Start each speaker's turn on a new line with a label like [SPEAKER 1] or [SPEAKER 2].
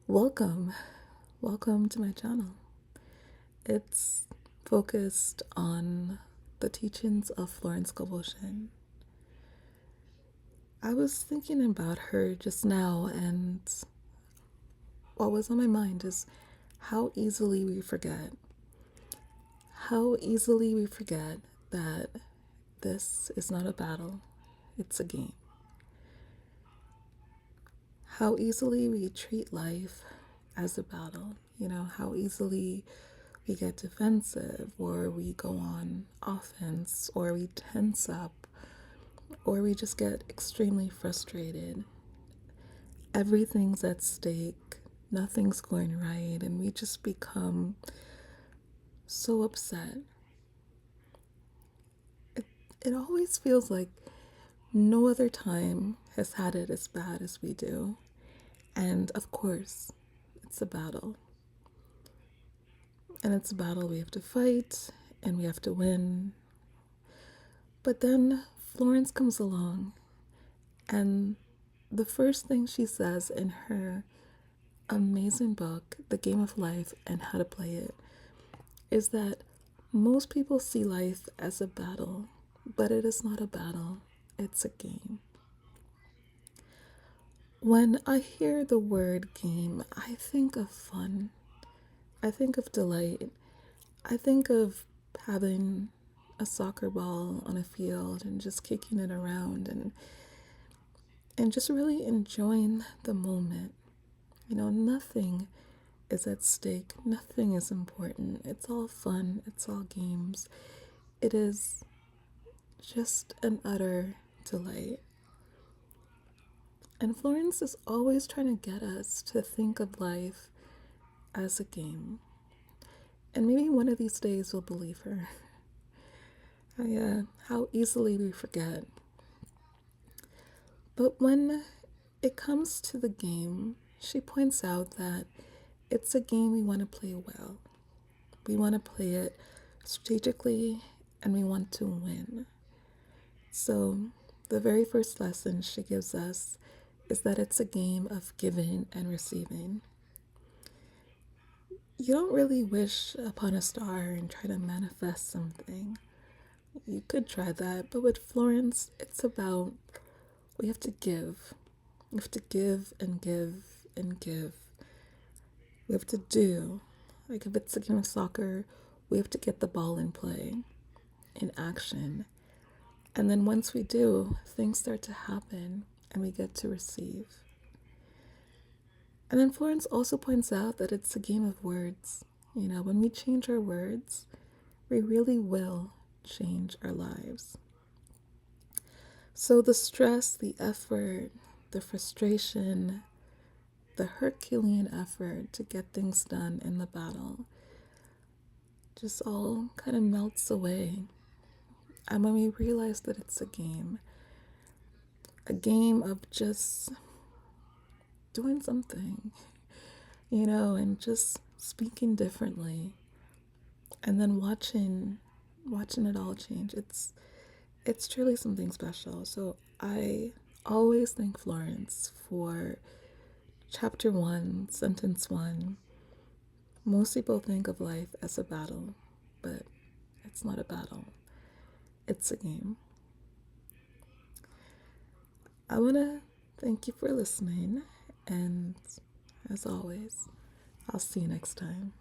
[SPEAKER 1] Welcome, welcome to my channel. It's focused on the teachings of Florence Scovel Shinn. I was thinking about her just now, and what was on my mind is how easily we forget. How easily we forget that this is not a battle, it's a game. How easily we treat life as a battle, how easily we get defensive, or we go on offense, or we tense up, or we just get extremely frustrated. Everything's at stake, nothing's going right, and we just become so upset. It always feels like no other time has had it as bad as we do. And of course, it's a battle. And it's a battle we have to fight and we have to win. But then Florence comes along, and the first thing she says in her amazing book, The Game of Life and How to Play It, is that most people see life as a battle, but it is not a battle, it's a game. When I hear the word game, I think of fun. I think of delight. I think of having a soccer ball on a field and just kicking it around and just really enjoying the moment. Nothing is at stake. Nothing is important. It's all fun. It's all games. It is just an utter delight. And Florence is always trying to get us to think of life as a game. And maybe one of these days we'll believe her. How easily we forget. But when it comes to the game, she points out that it's a game we want to play well. We want to play it strategically and we want to win. So, the very first lesson she gives us is that it's a game of giving and receiving. You don't really wish upon a star and try to manifest something. You could try that, but with Florence, it's about we have to give. We have to give and give and give. We have to do. Like if it's a game of soccer, we have to get the ball in play, in action. And then once we do, things start to happen and we get to receive. And then Florence also points out that it's a game of words. When we change our words, we really will change our lives. So the stress, the effort, the frustration, the Herculean effort to get things done in the battle just all kind of melts away. And when we realize that it's a game of just doing something, and just speaking differently, and then watching it all change. It's truly something special. So I always thank Florence for chapter 1, sentence 1. Most people think of life as a battle, but it's not a battle. It's a game. I want to thank you for listening, and as always, I'll see you next time.